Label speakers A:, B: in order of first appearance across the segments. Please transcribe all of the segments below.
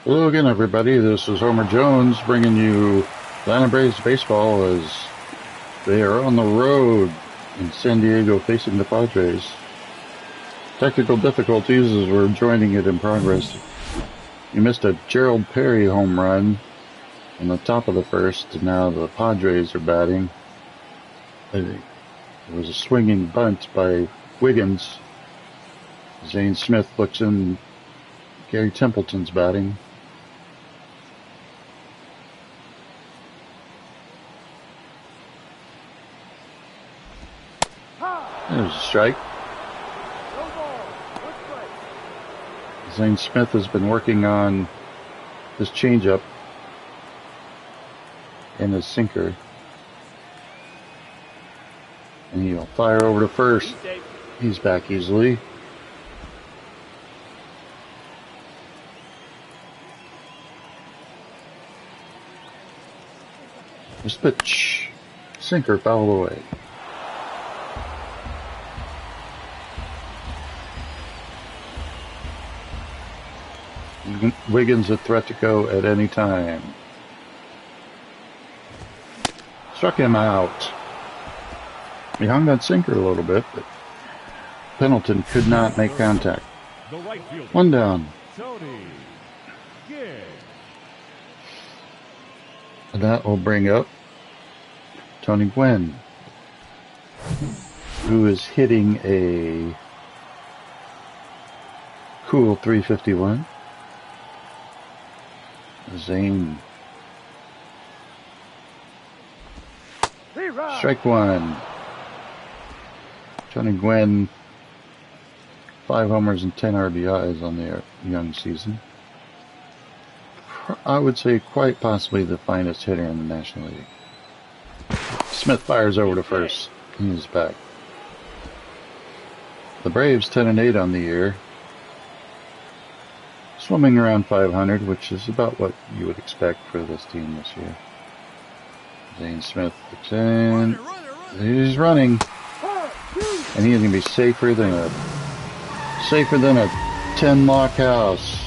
A: Hello again, everybody. This is Homer Jones bringing you Atlanta Braves baseball as they are on the road in San Diego facing the Padres. Technical difficulties as we're joining it in progress. You missed a Gerald Perry home run in the top of the first, and now the Padres are batting. There was a swinging bunt by Wiggins. Zane Smith looks in. Gary Templeton's batting. There's a strike. Zane Smith has been working on his changeup and his sinker. And he'll fire over to first. He's back easily. This pitch. Sinker fouled away. Wiggins a threat to go at any time. Struck him out. He hung that sinker a little bit, but Pendleton could not make contact. One down. And that will bring up Tony Gwynn, who is hitting a cool .351. Zane. Strike one. Tony Gwynn, 5 homers and 10 RBIs on the young season. I would say quite possibly the finest hitter in the National League. Smith fires over to first. He's back. The Braves 10-8 on the year. Swimming around 500, which is about what you would expect for this team this year. Zane Smith looks in. He's running. And he's going to be safer than a 10-lock house.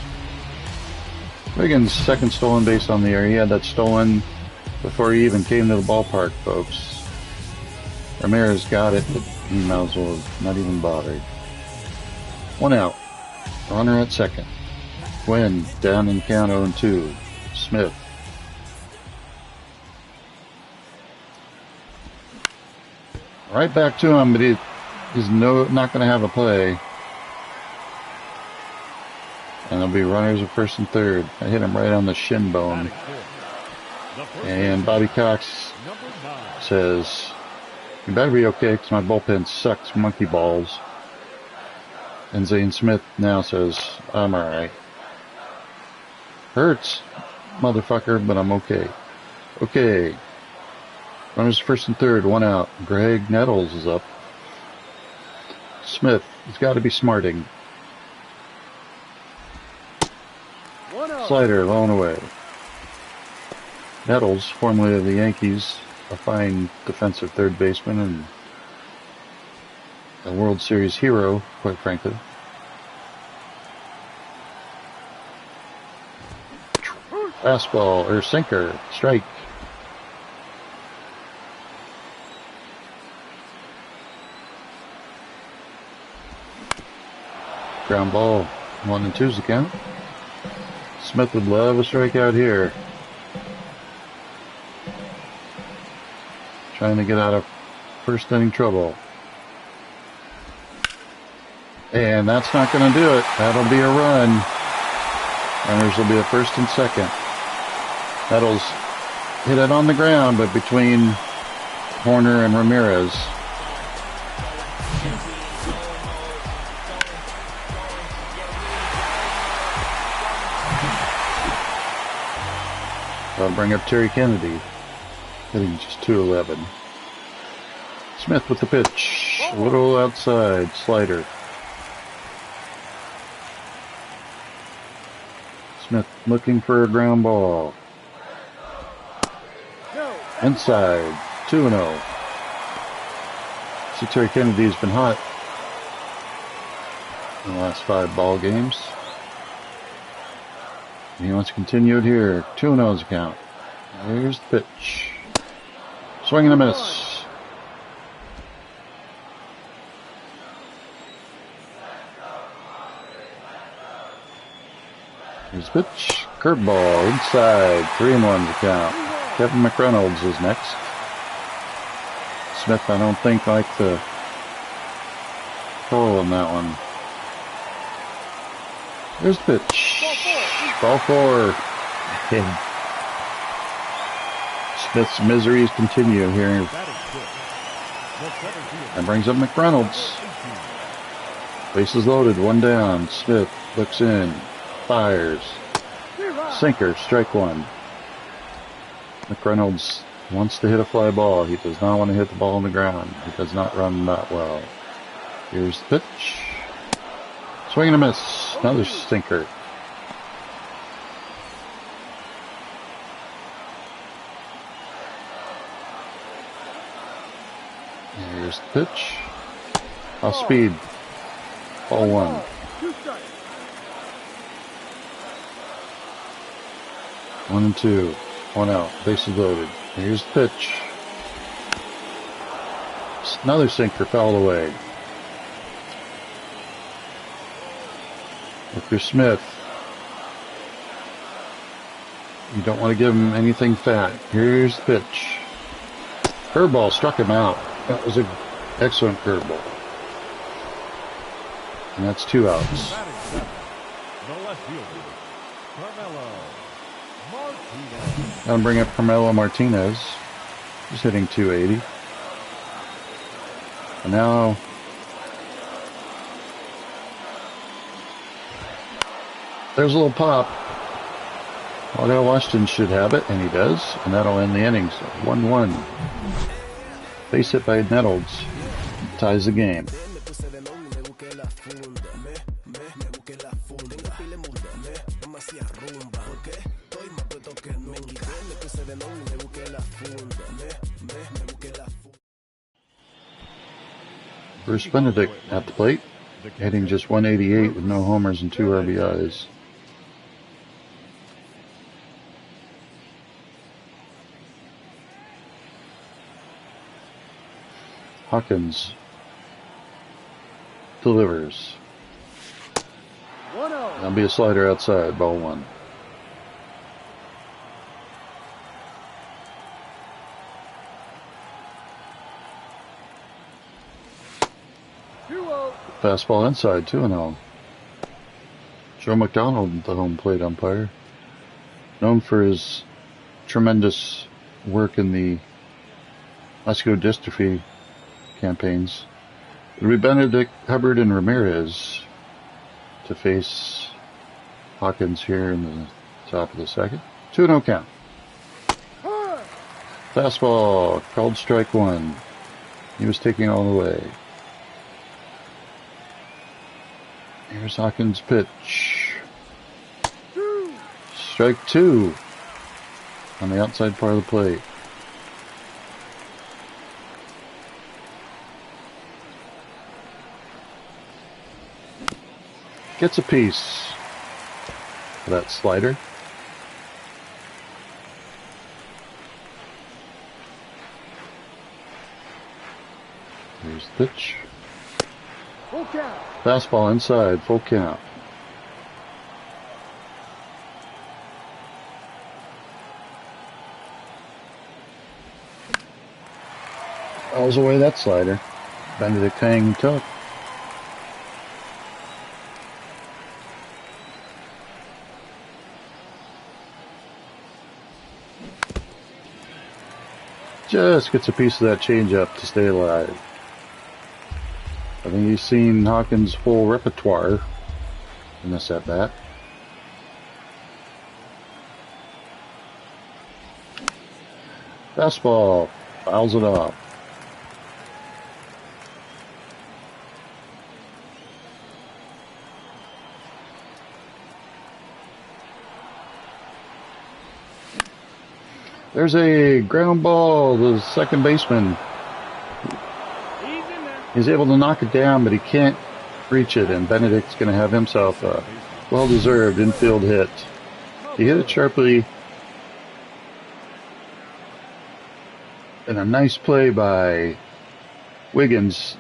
A: Wiggins' second stolen base on the year. He had that stolen before he even came to the ballpark, folks. Ramirez got it, but he might as well have not even bothered. One out. Runner at second. Gwynn down in count 0-2. Smith. Right back to him, but he's not going to have a play. And there'll be runners at first and third. I hit him right on the shin bone. And Bobby Cox says, "You better be okay because my bullpen sucks monkey balls." And Zane Smith now says, "I'm alright. Hurts, motherfucker, but I'm okay." Okay. Runners first and third, one out. Greg Nettles is up. Smith, he's got to be smarting. Slider, low and away. Nettles, formerly of the Yankees, a fine defensive third baseman and a World Series hero, quite frankly. Fastball, or sinker, strike. Ground ball, 1-2's the count. Smith would love a strikeout here. Trying to get out of first inning trouble. And that's not going to do it. That'll be a run. Runners will be at first and second. Nettles hit it on the ground, but between Horner and Ramirez. That'll bring up Terry Kennedy, hitting just .211. Smith with the pitch, a little outside, slider. Smith looking for a ground ball. Inside, 2-0. See, Terry Kennedy's been hot in the last 5 ball games. He wants to continue it here. 2-0's count. Here's the pitch. Swing and a miss. Here's the pitch. Curveball inside. 3-1's the count. Kevin McReynolds is next. Smith, I don't think, liked the call on that one. Here's the pitch. Ball 4. Smith's miseries continue here. And brings up McReynolds. Bases loaded, 1 down. Smith looks in, fires. Sinker, strike 1. McReynolds wants to hit a fly ball. He does not want to hit the ball on the ground. He does not run that well. Here's the pitch. Swing and a miss. Another sinker. Here's the pitch. Off speed. Ball 1. One and 2. 1 out. Bases loaded. Here's the pitch. Another sinker fouled away. Victor Smith. You don't want to give him anything fat. Here's the pitch. Curveball struck him out. That was an excellent curveball. And that's 2 outs. I'll bring up Carmelo Martinez. He's hitting 280. And now there's a little pop. Although Washington should have it, and he does, and that'll end the innings. 1-1. Base hit by Nettles ties the game. Bruce Benedict at the plate, hitting just 188 with no homers and 2 RBIs. Hawkins delivers. That'll be a slider outside, ball 1. Fastball inside, 2-0. Joe McDonald, the home plate umpire, known for his tremendous work in the muscular dystrophy campaigns. It'll be Benedict, Hubbard, and Ramirez to face Hawkins here in the top of the second. 2-0 count. Fastball, called strike 1. He was taking all the way. Here's Hawkins' pitch. Strike 2 on the outside part of the plate. Gets a piece of that slider. Here's the pitch. Full count. Fastball inside, full count. Fouls away that slider. Benedict hanging tough. Just gets a piece of that changeup to stay alive. I think he's seen Hawkins' full repertoire in this at-bat. Fastball, fouls it off. There's a ground ball to the second baseman. He's able to knock it down, but he can't reach it, and Benedict's going to have himself a well-deserved infield hit. He hit it sharply. And a nice play by Wiggins,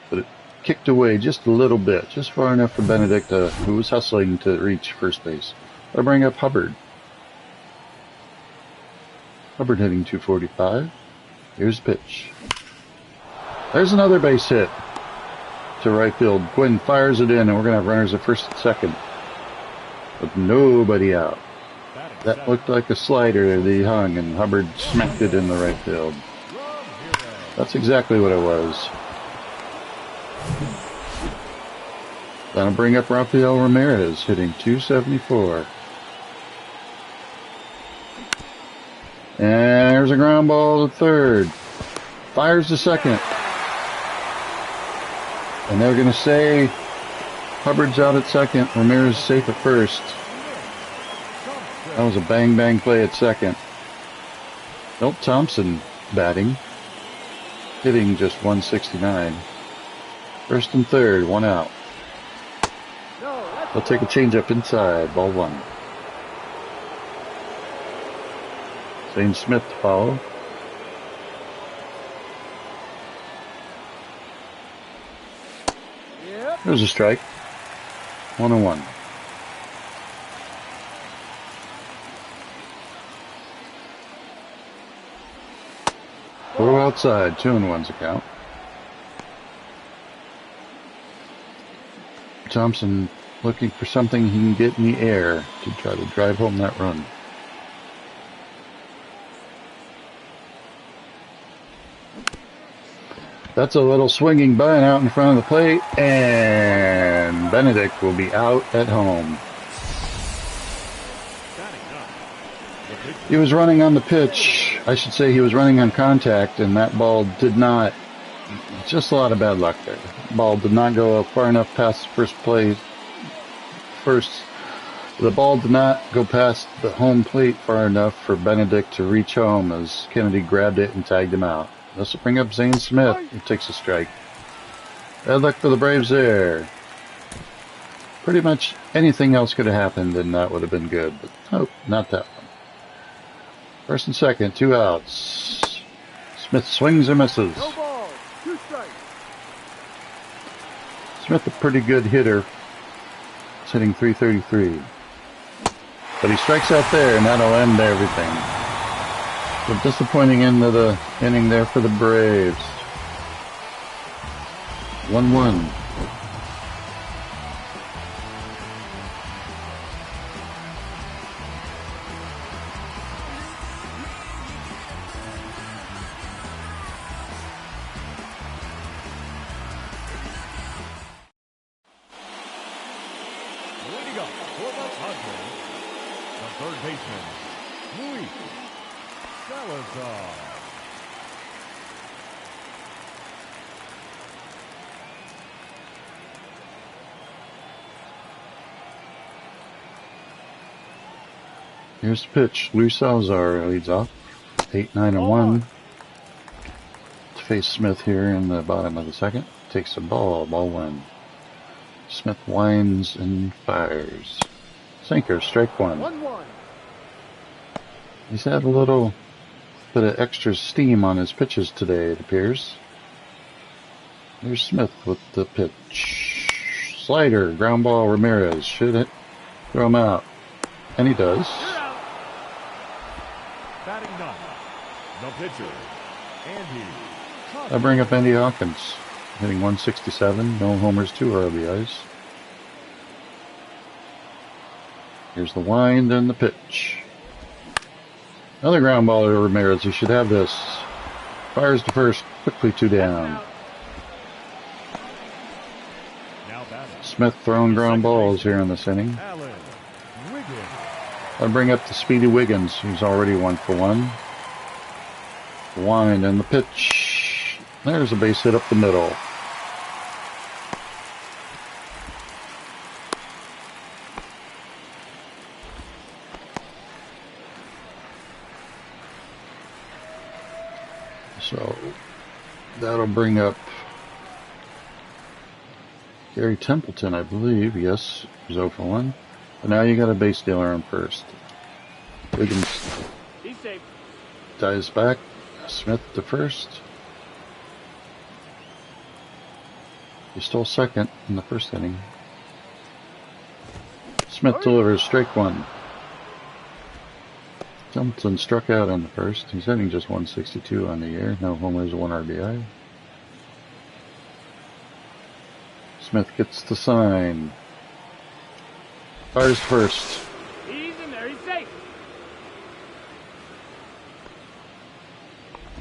A: but it kicked away just a little bit, just far enough for Benedict, who was hustling to reach first base. I'll bring up Hubbard. Hubbard hitting 245. Here's the pitch. There's another base hit to right field. Gwynn fires it in, and we're going to have runners at first and second, with nobody out. That looked like a slider that he hung, and Hubbard smacked it in the right field. That's exactly what it was. That'll bring up Rafael Ramirez, hitting 274. And there's a ground ball to third. Fires to second. And they're going to say Hubbard's out at second, Ramirez safe at first. That was a bang-bang play at second. Milt Thompson batting, hitting just 169. First and third, one out. They'll take a changeup inside, ball one. Zane Smith to follow. There's a strike. 1-1. Throw outside, 2-1's a count. Thompson looking for something he can get in the air to try to drive home that run. That's a little swinging bunt out in front of the plate, and Benedict will be out at home. He was running on the pitch. I should say he was running on contact, and that ball did not, just a lot of bad luck there. Ball did not go far enough past the the ball did not go past the home plate far enough for Benedict to reach home as Kennedy grabbed it and tagged him out. This will bring up Zane Smith, who takes a strike. Bad luck for the Braves there. Pretty much anything else could have happened and that would have been good, but nope, not that one. First and second, 2 outs. Smith swings and misses.
B: No ball, 2 strikes.
A: Smith, a pretty good hitter. He's hitting 333. But he strikes out there, and that'll end everything. A disappointing end of the inning there for the Braves. 1-1.
B: Leading up for the Padres, the third baseman, Luis Salazar.
A: Here's the pitch. Luis Salazar leads off. 8-9-1. To face Smith here in the bottom of the second. Takes the ball. Ball one. Smith winds and fires. Sinker, strike one.
B: 1-1.
A: He's had a little bit of extra steam on his pitches today, it appears. Here's Smith with the pitch. Slider, ground ball, Ramirez. Should it? Throw him out. And he does.
B: Batting ninth, the pitcher, Andy.
A: I bring up Andy Hawkins. Hitting 167, no homers, 2 RBIs. Here's the wind and the pitch. Another ground ball to Ramirez. He should have this. Fires to first, quickly 2 down. Smith throwing ground balls here in this inning. I bring up the speedy Wiggins, who's already 1 for 1. The wind and the pitch. There's a base hit up the middle. So that'll bring up Gary Templeton, I believe. Yes, he's 0 for 1. But now you got a base stealer on first. Wiggins
C: He's safe.
A: dives back. Smith to first. He stole second in the first inning. Smith delivers strike one. Johnson struck out on the first. He's hitting just 162 on the year. No homers, 1 RBI. Smith gets the sign. Fires first.
C: He's in there. He's safe.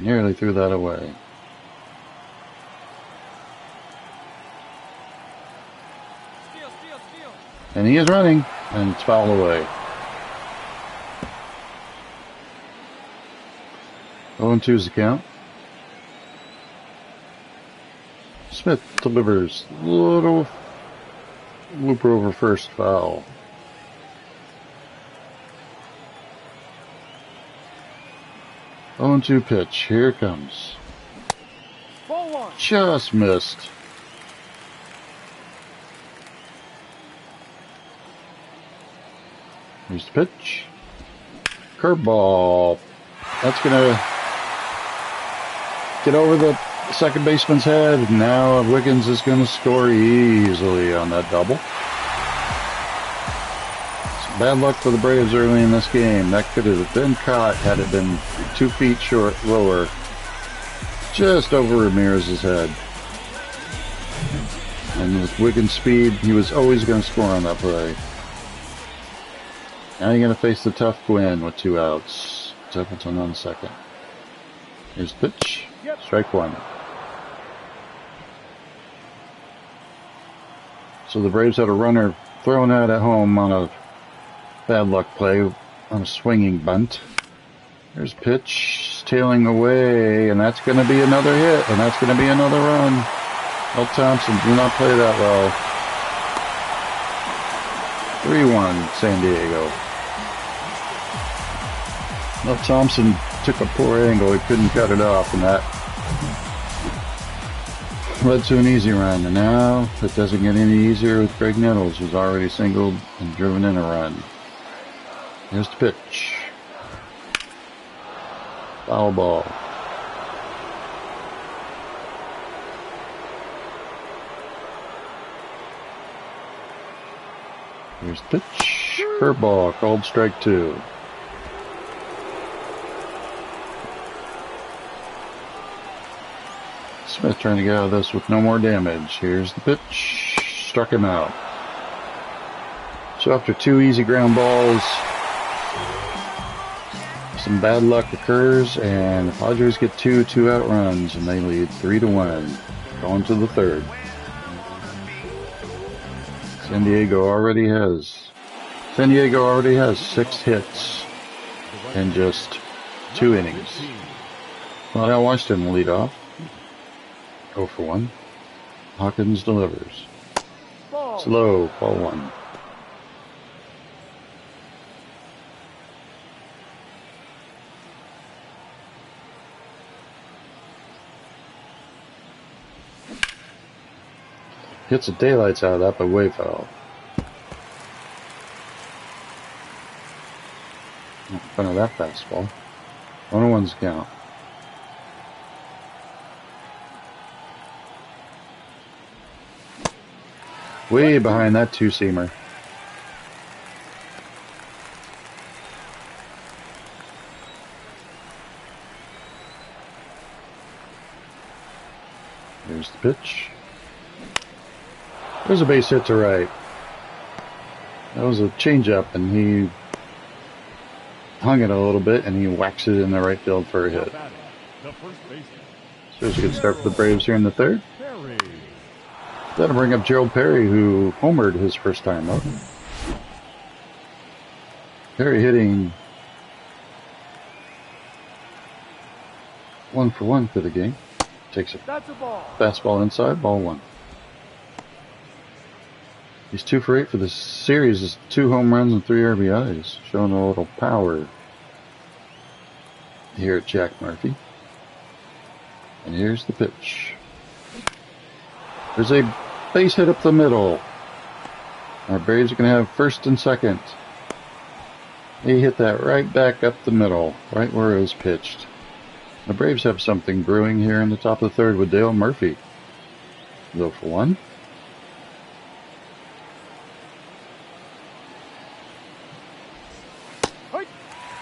A: Nearly threw that away.
C: Steal.
A: And he is running, and it's fouled away. 0-2's the count. Smith delivers. Little looper over first, foul. Oh, 0-2 pitch. Here it comes.
C: Ball one.
A: Just missed. Here's the pitch. Curveball. That's gonna get over the second baseman's head. Now Wiggins is gonna score easily on that double. Some bad luck for the Braves early in this game. That could have been caught had it been 2 feet lower. Just over Ramirez's head. And with Wiggins' speed, he was always going to score on that play. Now you're going to face the tough Gwynn with 2 outs. Jefferson on second. Here's the pitch. Strike one. So the Braves had a runner thrown out at home on a bad luck play on a swinging bunt. There's pitch, tailing away, and that's going to be another hit, and that's going to be another run. El Thompson did not play that well. 3-1 San Diego. El Thompson took a poor angle, he couldn't cut it off, and that led to an easy run. And now it doesn't get any easier with Greg Nettles, who's already singled and driven in a run. Here's the pitch. Foul ball. Here's the pitch. Curveball, called strike 2. Smith trying to get out of this with no more damage. Here's the pitch. Struck him out. So after 2 easy ground balls, some bad luck occurs, and the Padres get 2 2-out runs, and they lead 3-1. Going to the third. San Diego already has 6 hits in just 2 innings. Well, now Washington will lead off. 0 for 1. Hawkins delivers. Slow, ball 1. Hits the daylights out of that, but way foul. In front of that fastball. 1-1's count. Way behind that 2-seamer. Here's the pitch. There's a base hit to right. That was a changeup, and he hung it a little bit, and he whacks it in the right field for a hit. So it's a good start for the Braves here in the third. That'll bring up Gerald Perry, who homered his first time up. Perry hitting 1 for 1 for the game. Takes a fastball inside, ball 1. He's 2 for 8 for the series. Is 2 home runs and 3 RBIs, showing a little power here at Jack Murphy. And here's the pitch. There's a base hit up the middle. Our Braves are going to have first and second. He hit that right back up the middle, right where it was pitched. The Braves have something brewing here in the top of the third with Dale Murphy. 0 for 1.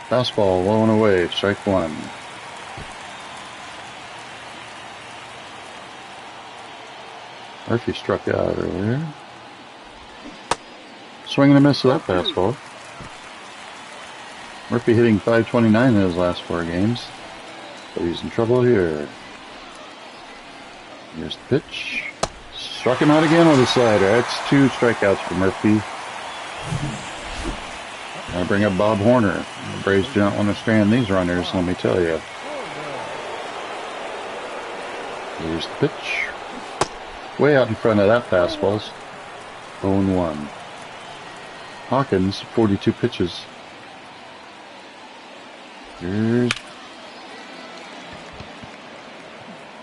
A: Fastball low and away, strike 1. Murphy struck out earlier. Swing and a miss with that fastball. Murphy hitting .529 in his last 4 games. But he's in trouble here. Here's the pitch. Struck him out again with a slider. That's 2 strikeouts for Murphy. I bring up Bob Horner. The Braves do not want to strand these runners, let me tell you. Here's the pitch. Way out in front of that fastball. 0-1. Hawkins, 42 pitches. Here's...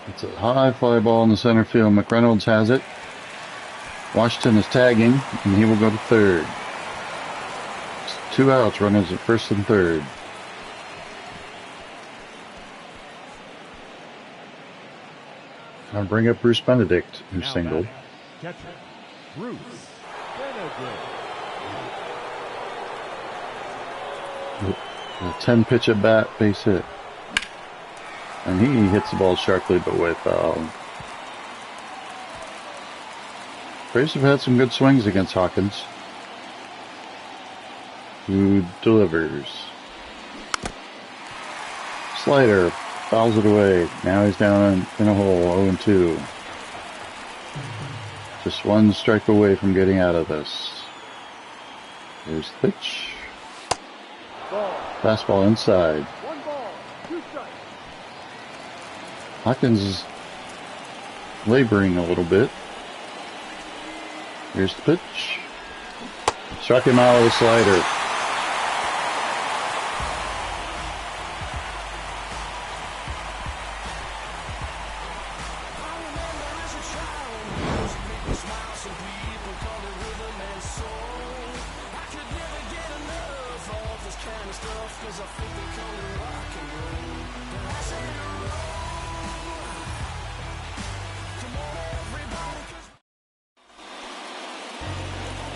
A: It's a high fly ball in the center field. McReynolds has it. Washington is tagging, and he will go to third. 2 outs, runners at first and third. I'll bring up Bruce Benedict, who singled.
B: Catcher, Bruce Benedict.
A: A 10-pitch at bat, base hit. And he hits the ball sharply, but way foul. Braves have had some good swings against Hawkins, who delivers. Slider fouls it away. Now he's down in a hole, 0-2. Just 1 strike away from getting out of this. Here's the pitch.
C: Ball.
A: Fastball inside.
C: 1 ball, 2 strikes.
A: Hawkins is laboring a little bit. Here's the pitch. Struck him out with a slider.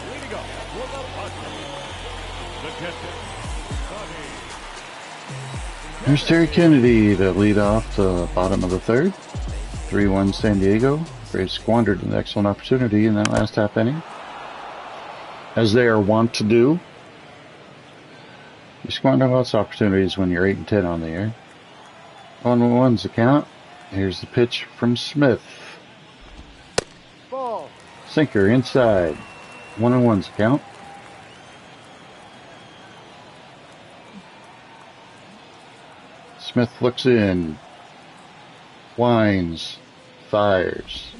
B: Leading up for the Padres, the catcher, Sonny.
A: Here's Terry Kennedy to lead off the bottom of the third. 3-1 San Diego. Braves squandered an excellent opportunity in that last half inning, as they are wont to do. You squander lots of opportunities when you're 8-10 on the air. 1-1's the count. Here's the pitch from Smith.
C: Ball.
A: Sinker inside. 1-1's the count. Smith looks in. Winds. Fires.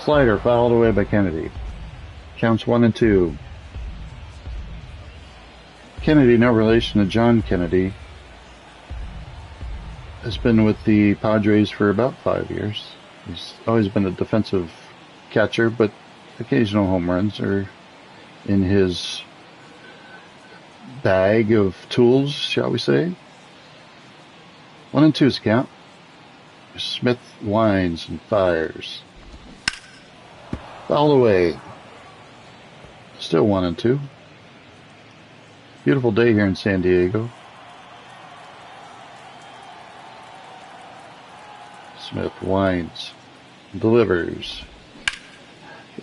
A: Slider fouled away by Kennedy. Counts 1-2. Kennedy, no relation to John Kennedy, has been with the Padres for about 5 years. He's always been a defensive catcher, but occasional home runs are in his bag of tools, shall we say. 1-2's count. Smith winds and fires. Foul away. Still 1-2. Beautiful day here in San Diego. Smith winds, delivers.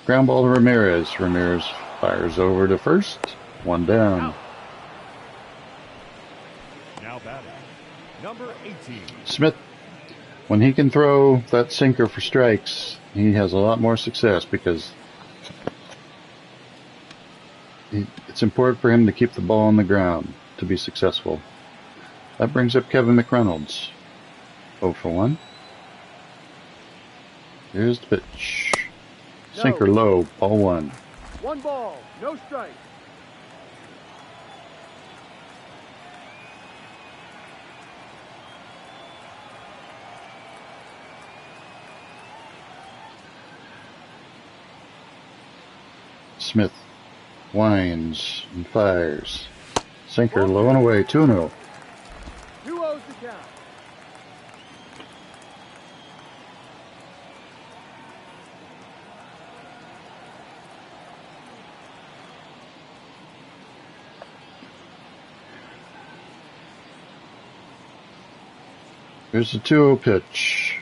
A: Ground ball to Ramirez. Ramirez fires over to first. 1 down.
B: Now batting, number 18.
A: Smith, when he can throw that sinker for strikes, he has a lot more success because it's important for him to keep the ball on the ground to be successful. That brings up Kevin McReynolds. 0 for 1. Here's the pitch. Sinker low, ball 1.
C: 1 ball, no strike.
A: Smith winds and fires. Sinker low and away, 2-0.
C: 2-0's the count.
A: Here's the 2-0 pitch.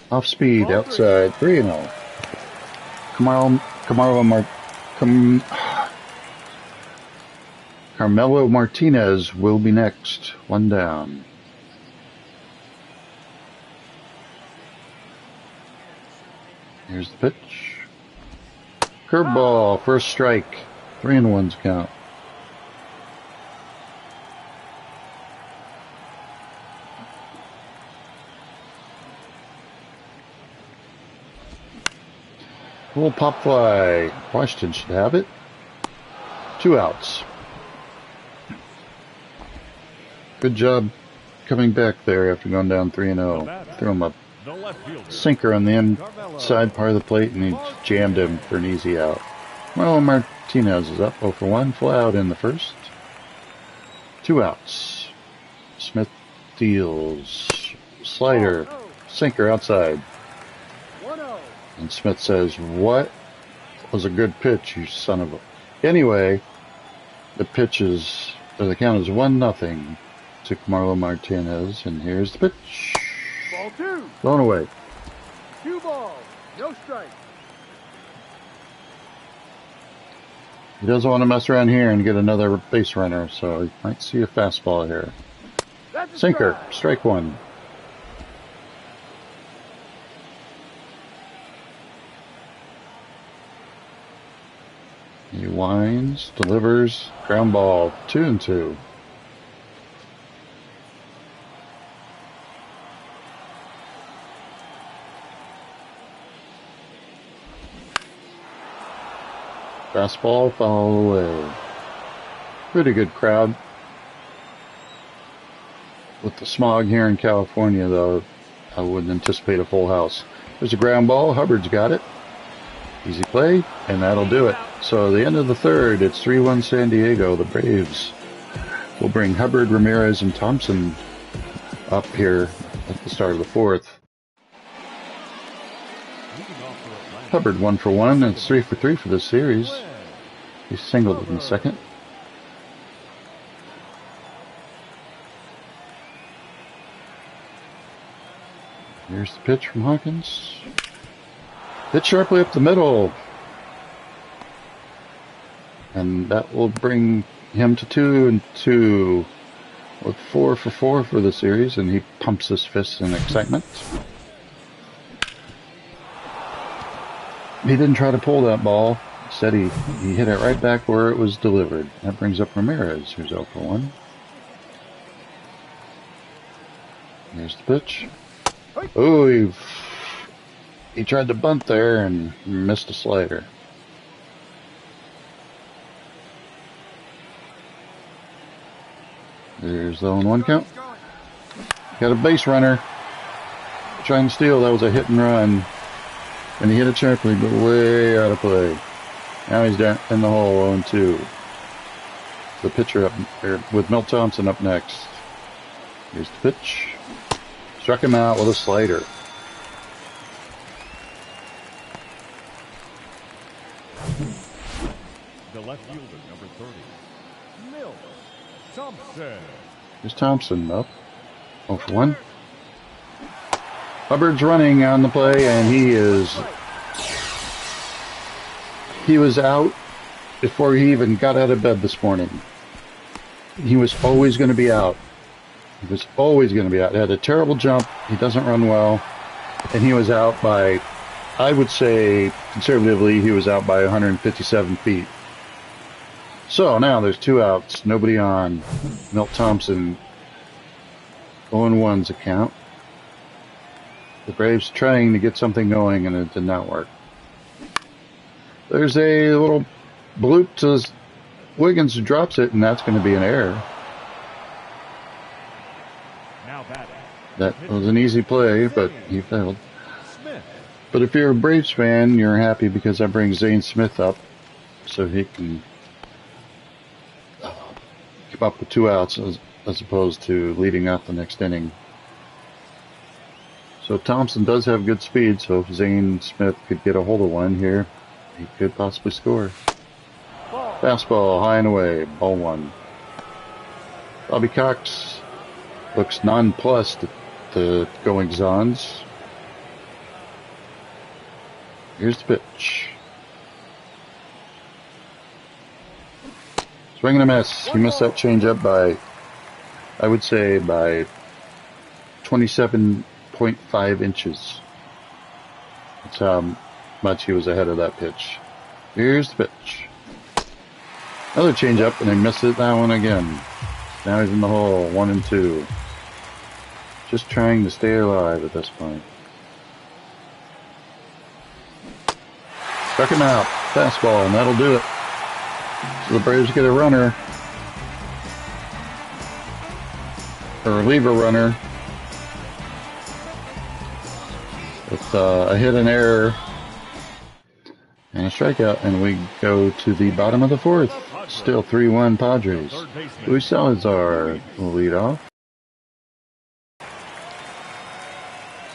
A: Off speed, outside, 3-0. Carmelo Martinez will be next. 1 down. Here's the pitch. Curveball, first strike. 3-1's count. Little pop fly. Washington should have it. 2 outs. Good job coming back there after going down 3-0. Threw him a sinker on the inside part of the plate, and he jammed him for an easy out. Well, Martinez is up 0 for 1. Fly out in the first. 2 outs. Smith deals. Slider. Sinker outside.
C: 1-0.
A: And Smith says, "What was a good pitch, you son of a..." Anyway, the count is 1-0 to Marlo Martinez, and here's the pitch.
C: Ball 2.
A: Blown away.
C: 2 balls, no strike.
A: He doesn't want to mess around here and get another base runner, so he might see a fastball here.
C: That's a
A: Sinker, strike 1. He winds, delivers, ground ball, 2-2. Fastball, foul away. Pretty good crowd. With the smog here in California, though, I wouldn't anticipate a full house. There's a ground ball. Hubbard's got it. Easy play, and that'll do it. So the end of the third, it's 3-1 San Diego. The Braves will bring Hubbard, Ramirez, and Thompson up here at the start of the fourth. Hubbard 1 for 1, and it's 3 for 3 for this series. He singled in the second. Here's the pitch from Hawkins. Hit sharply up the middle. And that will bring him to 2-2 with 4 for 4 for the series, and he pumps his fists in excitement. He didn't try to pull that ball. Instead, he hit it right back where it was delivered. That brings up Ramirez, who's 0 for 1. Here's the pitch. Oh, he tried to bunt there and missed a slider. There's the 0-1 count. Got a base runner. Trying to steal. That was a hit and run. And he hit it sharply, but way out of play. Now he's down in the hole, 0-2. The pitcher up there with Milt Thompson up next. Here's the pitch. Struck him out with a slider.
B: The left fielder, number 30, Milt Thompson.
A: Here's Thompson up. 0 for 1. Hubbard's running on the play, and he was out before he even got out of bed this morning. He was always going to be out. He was always going to be out. He had a terrible jump. He doesn't run well. And he was out by, I would say, conservatively, he was out by 157 feet. So now there's 2 outs. Nobody on. Milt Thompson, 0-1's a count. The Braves trying to get something going, and it did not work. There's a little bloop to Wiggins, who drops it, and that's going to be an error.
B: Now batting.
A: That was an easy play, but he failed.
B: Smith.
A: But if you're a Braves fan, you're happy because I bring Zane Smith up so he can keep up with 2 outs as opposed to leading off the next inning. So Thompson does have good speed, so if Zane Smith could get a hold of one here, he could possibly score. Fastball, high and away, ball 1. Bobby Cox looks nonplussed at the goings-ons. Here's the pitch. Swing and a miss. He missed that changeup by, I would say, by 27.5 inches. That's how much he was ahead of that pitch. Here's the pitch. Another changeup, and he missed it that one again. Now he's in the hole, 1-2. Just trying to stay alive at this point. Struck him out. Fastball, and that'll do it. So the Braves get a runner. Or leave a runner. With a hit and error. And a strikeout. And we go to the bottom of the 4th. Still 3-1 Padres. Luis Salazar will lead off.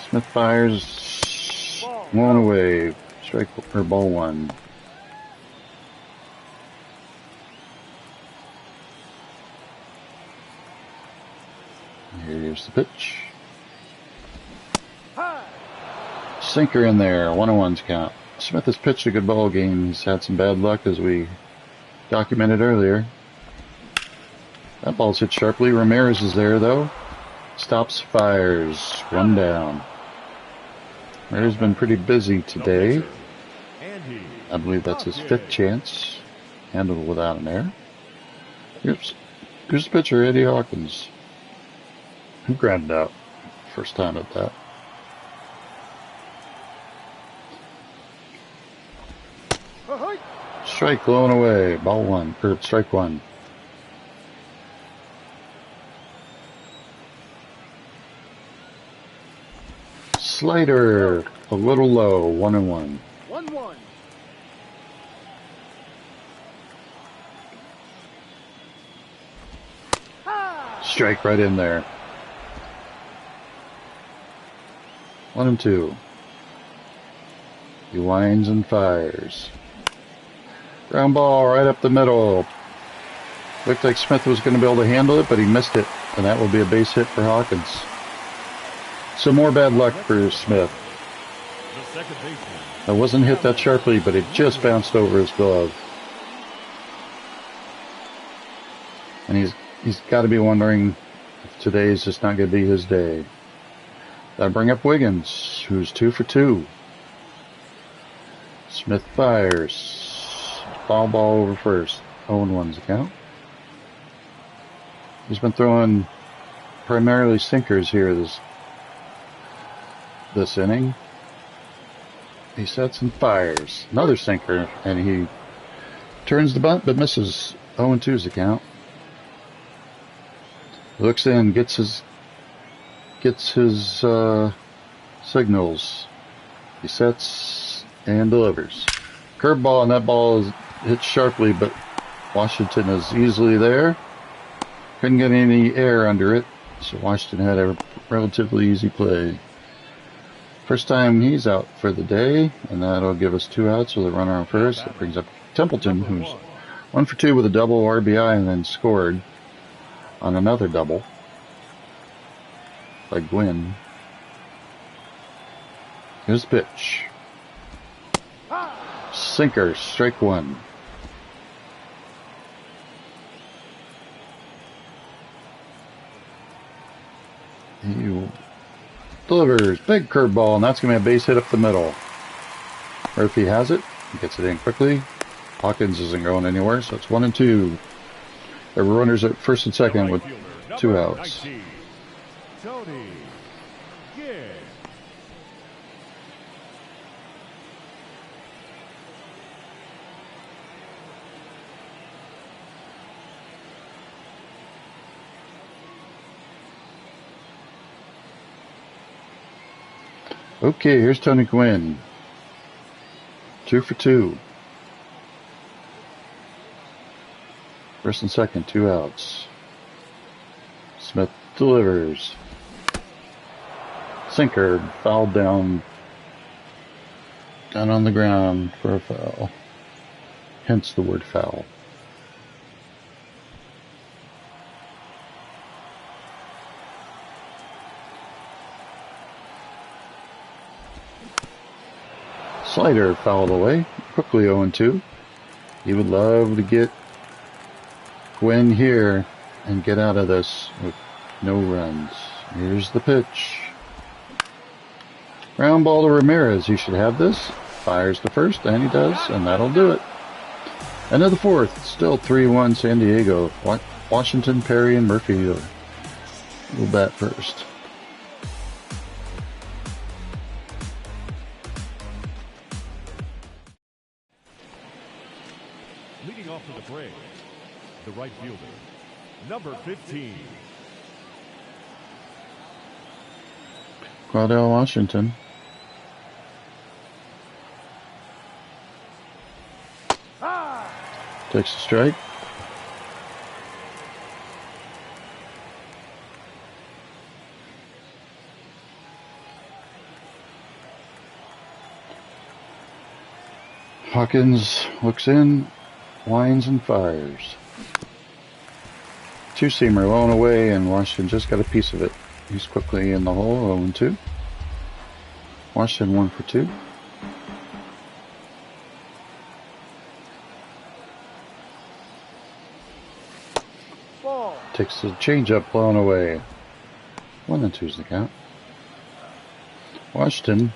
A: Smith fires. 1 away. Strike or ball 1. Here's the pitch. Sinker in there. 1-1's count. Smith has pitched a good ball game. He's had some bad luck as we documented earlier. That ball's hit sharply. Ramirez is there though. Stops, fires. 1 down. Ramirez has been pretty busy today. I believe that's his 5th chance. Handled without an error. Here's the pitcher, Eddie Hawkins. Who grounded out first time at that. Strike blown away. Ball 1. Or strike 1. Slider. A little low. 1-1.
C: 1-1.
A: Strike right in there. 1-2. He winds and fires. Ground ball right up the middle. Looked like Smith was going to be able to handle it, but he missed it. And that will be a base hit for Hawkins. So more bad luck for Smith. It wasn't hit that sharply, but it just bounced over his glove. And he's got to be wondering if today is just not going to be his day. That'll bring up Wiggins, who's 2 for 2. Smith fires. Foul ball over first. 0-1's count. He's been throwing primarily sinkers here this inning. He sets and fires. Another sinker, and he turns the bunt but misses. 0-2's the count. Looks in, gets his signals. He sets and delivers. Curveball, and that ball is hit sharply, but Washington is easily there. Couldn't get any air under it, so Washington had a relatively easy play. First time he's out for the day, and that'll give us 2 outs with a runner on first. That brings up Templeton, who's 1 for 2 with a double RBI and then scored on another double by Gwynn. Here's the pitch. Sinker, strike 1. He delivers, big curveball, and that's going to be a base hit up the middle. Or if he has it, he gets it in quickly. Hawkins isn't going anywhere, so it's 1-2. There were runners at first and second with 2 outs. Okay, here's Tony Gwynn. 2 for 2. First and second, 2 outs. Smith delivers. Sinker fouled down on the ground for a foul. Hence the word foul. Slider fouled away. Quickly 0-2. He would love to get Gwynn here and get out of this with no runs. Here's the pitch. Ground ball to Ramirez. He should have this. Fires to first, and he does, and that'll do it. End of the fourth. Still 3-1 San Diego. Washington, Perry, and Murphy will bat first.
B: Leading off for the Braves, the right fielder, number 15.
A: Claudel Washington. Takes a strike. Hawkins looks in, winds and fires. Two-seamer low and away, and Washington just got a piece of it. He's quickly in the hole, 0-2. Washington 1 for 2.
C: Ball.
A: Takes the changeup, blown away. 1-2's the count. Washington,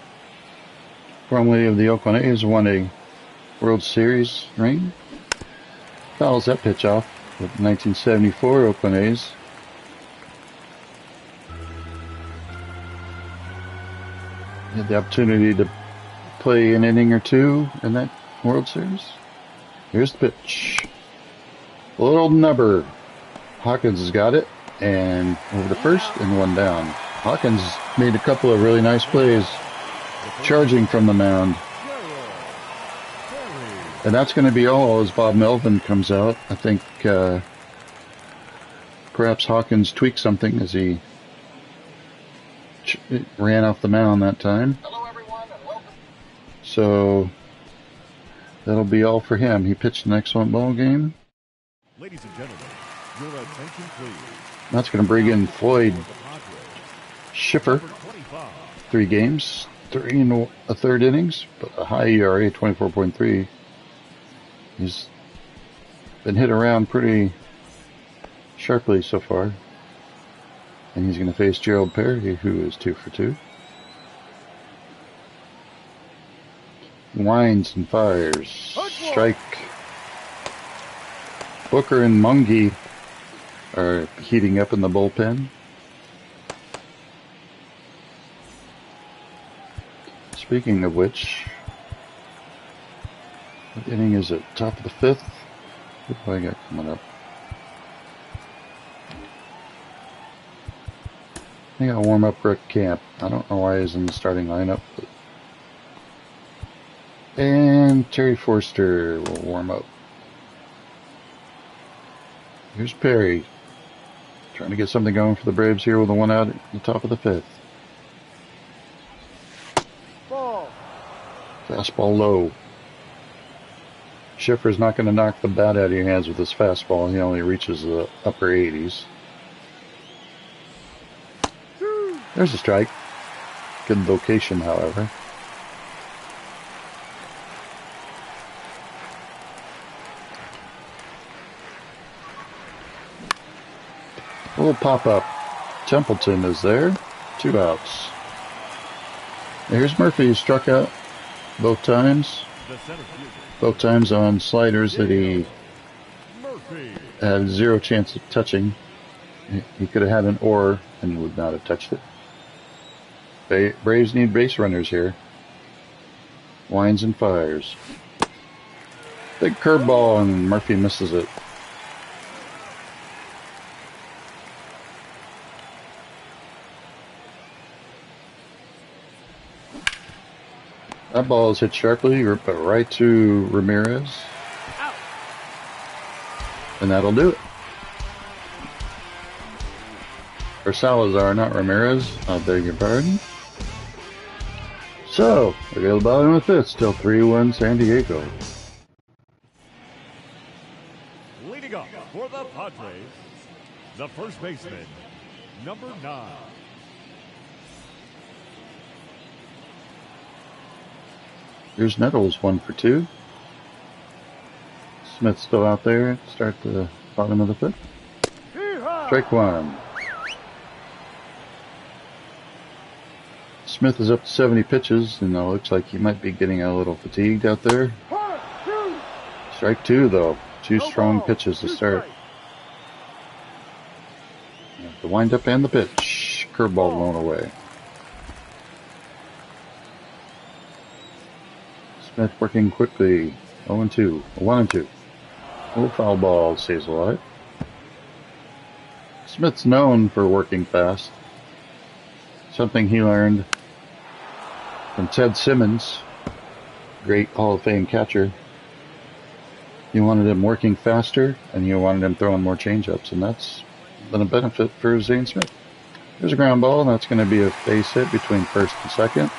A: formerly of the Oakland A's, won a World Series ring. Fouls that pitch off with 1974 Oakland A's. Had the opportunity to play an inning or two in that World Series. Here's the pitch. Little nubber. Hawkins has got it, and over the first and one down. Hawkins made a couple of really nice plays charging from the mound. And that's going to be all as Bob Melvin comes out. I think perhaps Hawkins tweaked something as he ran off the mound that time.
C: Hello, everyone, and welcome.
A: So that'll be all for him. He pitched an excellent ball game.
B: Ladies and gentlemen, your attention please.
A: That's going to bring in Floyd Schiffer.
B: Number 25.
A: 3 games, 3 and a third innings, but a high ERA, 24.3. He's been hit around pretty sharply so far. And he's going to face Gerald Perry, who is 2 for 2. Winds and fires. Strike. Booker and Mungie are heating up in the bullpen. Speaking of which, what inning is it? Top of the 5th? What do I got coming up? I think I'll warm up Rick Camp. I don't know why he's in the starting lineup. But... And Terry Forster will warm up. Here's Perry. Trying to get something going for the Braves here with a 1 out at the top of the 5th.
C: Ball.
A: Fastball low. Schiffer's not going to knock the bat out of your hands with his fastball. He only reaches the upper 80s. There's a strike. Good location, however. A little pop-up. Templeton is there. 2 outs. Here's Murphy, who struck out both times.
B: The center fielder,
A: Both times on sliders that he
B: Murphy.
A: had 0 chance of touching. He could have had an or and would not have touched it. Braves need base runners here. Winds and fires. Big curveball, and Murphy misses it. That ball is hit sharply, but right to Ramirez. And that'll do it. Or Salazar, not Ramirez. I beg your pardon. So, we got the bottom of the fifth. Still 3-1 San Diego.
B: Leading up for the Padres, the first baseman, number 9.
A: Here's Nettles, 1 for 2. Smith's still out there. Start the bottom of the fifth. Strike 1. Smith is up to 70 pitches, and it looks like he might be getting a little fatigued out there. Strike 2, though. 2 strong pitches to start. The windup and the pitch. Curveball blown away. Smith working quickly. 0-2. 1-2. Little foul ball stays alive. Smith's known for working fast. Something he learned from Ted Simmons, great Hall of Fame catcher. You wanted him working faster, and you wanted him throwing more changeups, and that's been a benefit for Zane Smith. There's a ground ball, and that's going to be a base hit between first and second.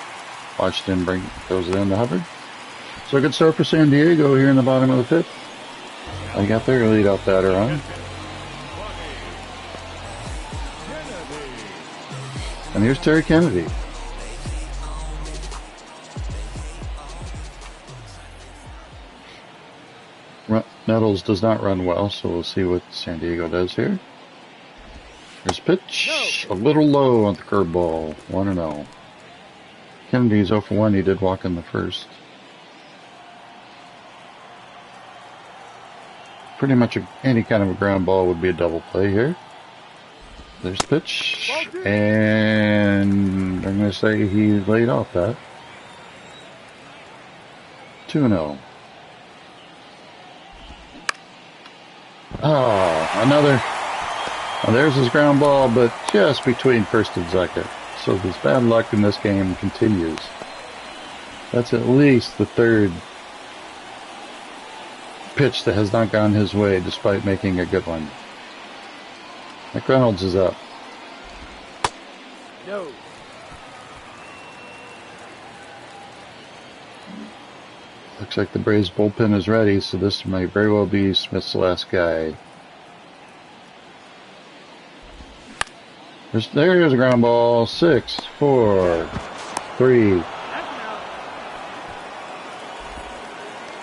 A: Washington throws it into Hubbard. So a good start for San Diego here in the bottom of the fifth. They got their leadoff batter on. And here's Terry Kennedy. Nettles does not run well, so we'll see what San Diego does here. There's pitch. A little low on the curveball. 1-0. Kennedy's 0 for 1. He did walk in the first. Pretty much any kind of a ground ball would be a double play here. There's the pitch. And I'm going to say he laid off that. 2-0. Oh, another. Well, there's his ground ball, but just between first and second. So this bad luck in this game continues. That's at least the third pitch that has not gone his way, despite making a good one. McReynolds is up.
C: No.
A: Looks like the Braves bullpen is ready, so this might very well be Smith's last guy. There's a ground ball. 6, 4, 3.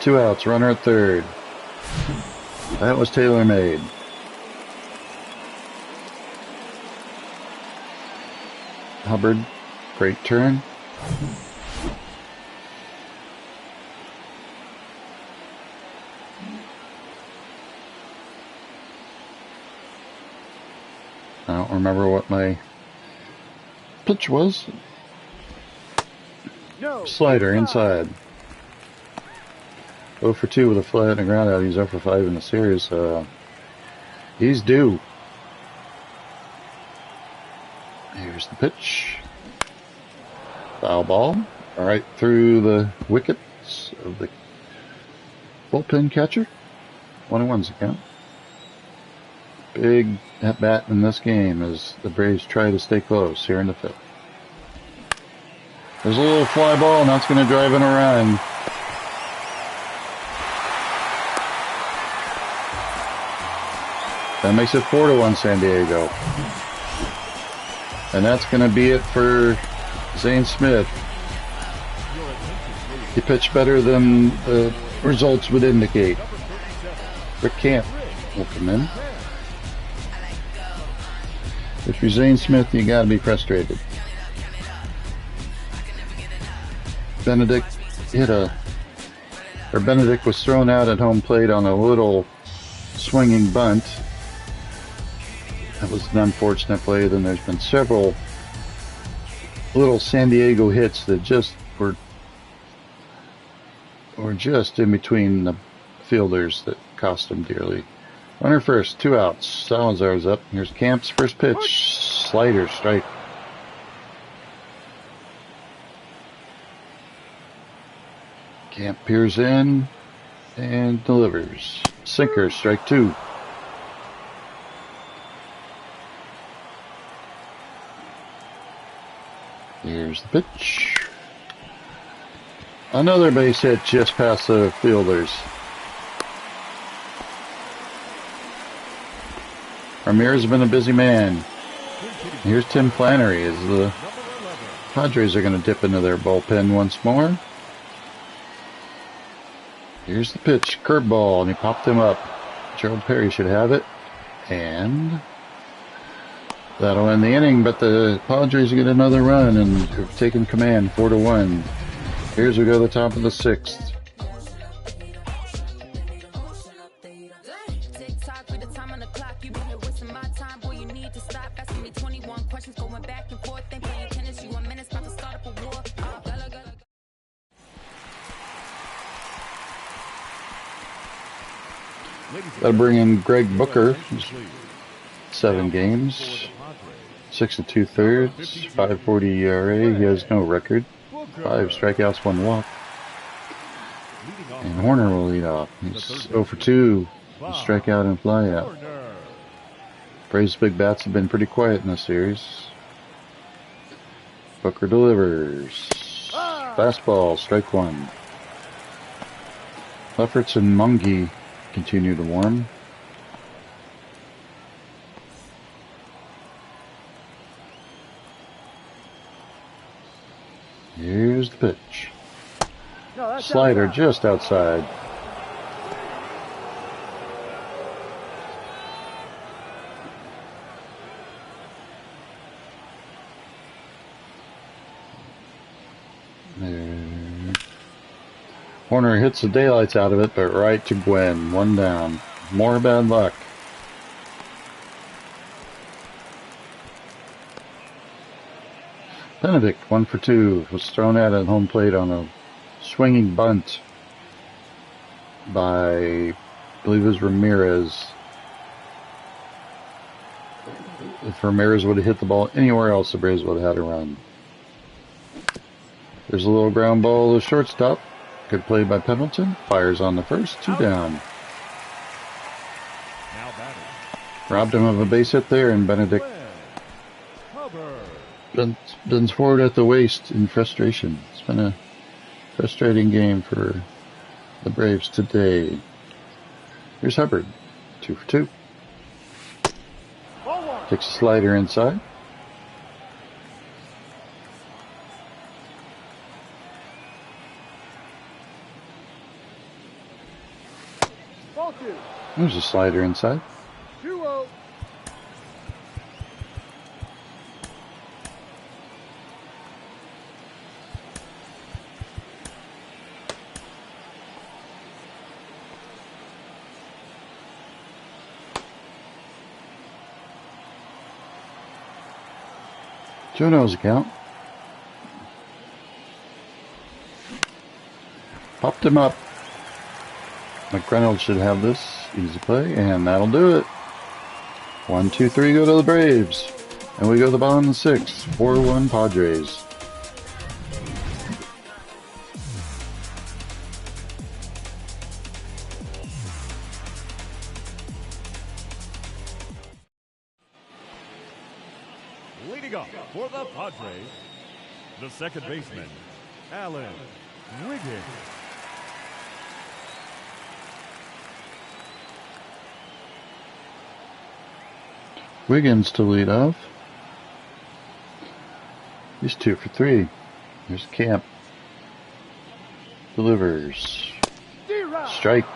A: 2 outs, runner at third. That was tailor-made. Hubbard, great turn. I don't remember what my pitch was.
C: No.
A: Slider inside. 0 for 2 with a fly and a ground out. He's 0 for 5 in the series. He's due. Here's the pitch. Foul ball. All right, through the wickets of the bullpen catcher. 1-1's the count. Big at bat in this game as the Braves try to stay close here in the fifth. There's a little fly ball, and that's going to drive in a run. That makes it 4-1 San Diego. And that's going to be it for Zane Smith. He pitched better than the results would indicate. Rick Camp will come in. If you're Zane Smith, you got to be frustrated. Benedict was thrown out at home plate on a little swinging bunt. That was an unfortunate play. Then there's been several little San Diego hits that just were just in between the fielders that cost him dearly. Runner first, 2 outs. Salazar's up. Here's Camp's first pitch. Slider, strike. Camp peers in and delivers. Sinker, strike 2. Here's the pitch. Another base hit just past the fielders. Ramirez has been a busy man. Here's Tim Flannery as the Padres are going to dip into their bullpen once more. Here's the pitch, curveball, and he popped him up. Gerald Perry should have it, and that'll end the inning, but the Padres get another run and have taken command 4-1. Here's we go to the top of the 6th. That'll bring in Greg Booker. 7 games, 6 2/3, 5.40 ERA. He has no record. 5 strikeouts, 1 walk. And Horner will lead off. He's 0 for 2, strikeout and flyout. Braves' big bats have been pretty quiet in this series. Booker delivers. Fastball, strike 1. Lefferts and Mungie continue to warm. Here's the pitch.
C: No,
A: Slider just outside. There. Horner hits the daylights out of it, but right to Gwen. 1 down. More bad luck. Benedict, 1 for 2, was thrown out at home plate on a swinging bunt by, I believe it was Ramirez. If Ramirez would have hit the ball anywhere else, the Braves would have had a run. There's a little ground ball to shortstop. Good play by Pendleton. Fires on the first, 2 down. Robbed him of a base hit there, and Benedict bends forward at the waist in frustration. It's been a frustrating game for the Braves today. Here's Hubbard, 2 for 2. Takes a slider inside. There's a slider inside.
C: 2-0.
A: Juno's account. Popped him up. McReynolds should have this. Easy play, and that'll do it. 1, 2, 3 go to the Braves. And we go to the bottom of the 6th. 4-1 Padres.
B: Leading up for the Padres, the second baseman, Alan Wiggins.
A: Wiggins to lead off. He's 2 for 3. There's Camp. Delivers. Strike.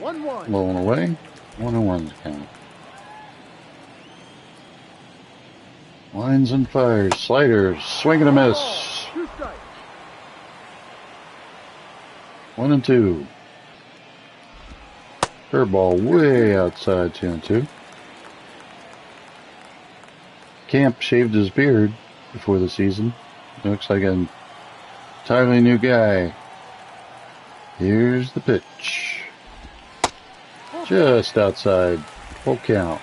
A: Blown away. 1-1's count. Lines and fires. Sliders. Swing and a miss. 1 and 2. Curveball way outside 2 and 2. Camp shaved his beard before the season. Looks like an entirely new guy. Here's the pitch. Just outside. Full count.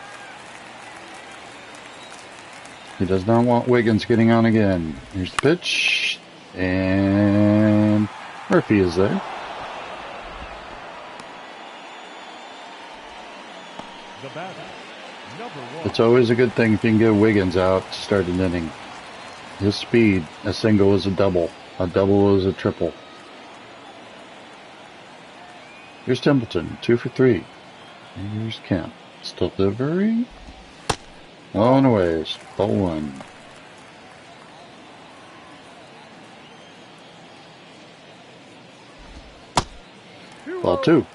A: He does not want Wiggins getting on again. Here's the pitch. And Murphy is there.
B: The batter, number 1.
A: It's always a good thing if you can get Wiggins out to start an inning. His speed, a single is a double is a triple. Here's Templeton, 2 for 3. Here's Kemp. Still delivery. Low and away, ball 1. Ball 2.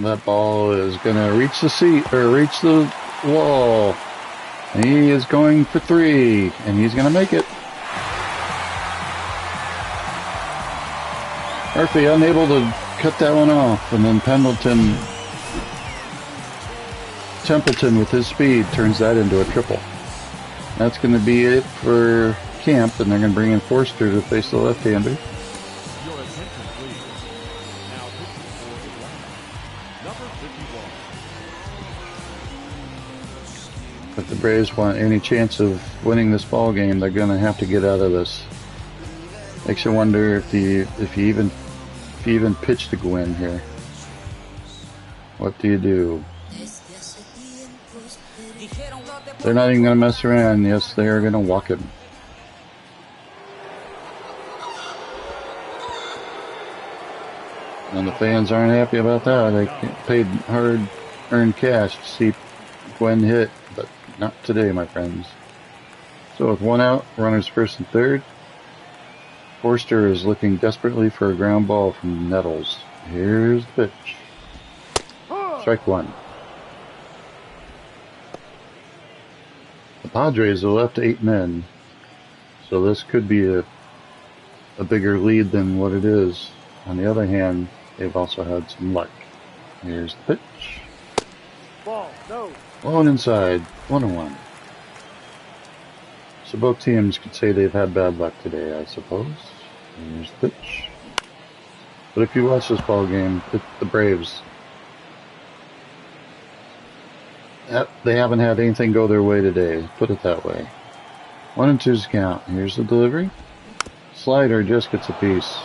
A: That ball is gonna reach the seat or reach the wall. And he is going for 3, and he's gonna make it. Murphy unable to cut that one off, and then Templeton with his speed turns that into a triple. That's going to be it for Camp, and they're going to bring in Forster to face the left-hander.
B: Your attention, please. Now pitching for the Braves, number 51.
A: If the Braves want any chance of winning this ball game, they're going to have to get out of this. Makes you wonder if you even pitch to Gwynn here. What do you do? They're not even going to mess around. Yes, they are going to walk him. And the fans aren't happy about that. They paid hard-earned cash to see Gwynn hit, but not today, my friends. So with 1 out, runners first and third. Forster is looking desperately for a ground ball from Nettles. Here's the pitch. Strike 1. The Padres are left 8 men, so this could be a bigger lead than what it is. On the other hand, they've also had some luck. Here's the pitch.
C: Ball, no.
A: Blown inside, 1-1. So both teams could say they've had bad luck today, I suppose. Here's the pitch. But if you watch this ball game, the Braves, they haven't had anything go their way today. Put it that way. 1-2's count. Here's the delivery. Slider just gets a piece.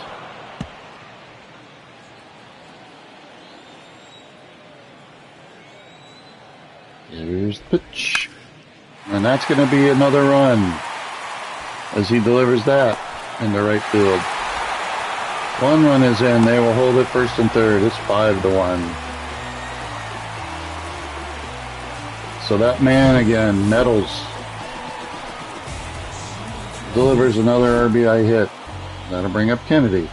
A: Here's the pitch. And that's going to be another run as he delivers that into right field. 1 run is in. They will hold it first and third. It's 5-1. So that man again, Nettles, delivers another RBI hit. That'll bring up Kennedy.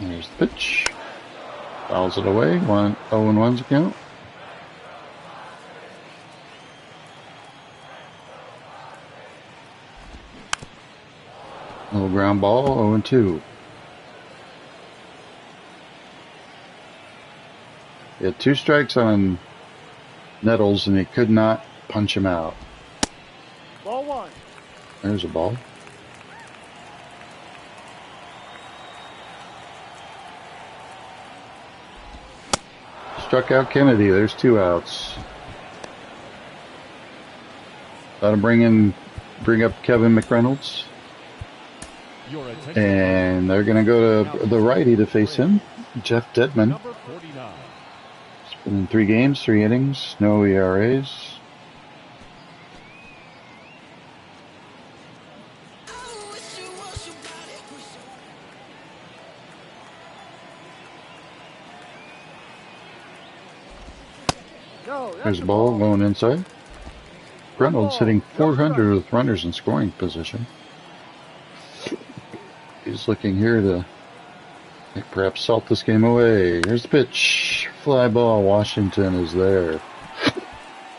A: There's the pitch. Fouls it away. 0-1's count. Little ground ball, 0-2. He had 2 strikes on Nettles, and he could not punch him out.
C: Ball 1.
A: There's a ball. Struck out Kennedy. There's 2 outs. That'll bring up Kevin McReynolds.
B: Your attention,
A: And they're going to go to the righty to face him, Jeff Dedman.
B: number 49.
A: He's been in 3 games, 3 innings, no ERAs.
C: No, that's
A: There's a
C: the
A: ball going inside. Reynolds hitting
C: No
A: .400 with runners in scoring position. He's looking here to perhaps salt this game away. Here's the pitch. Fly ball. Washington is there.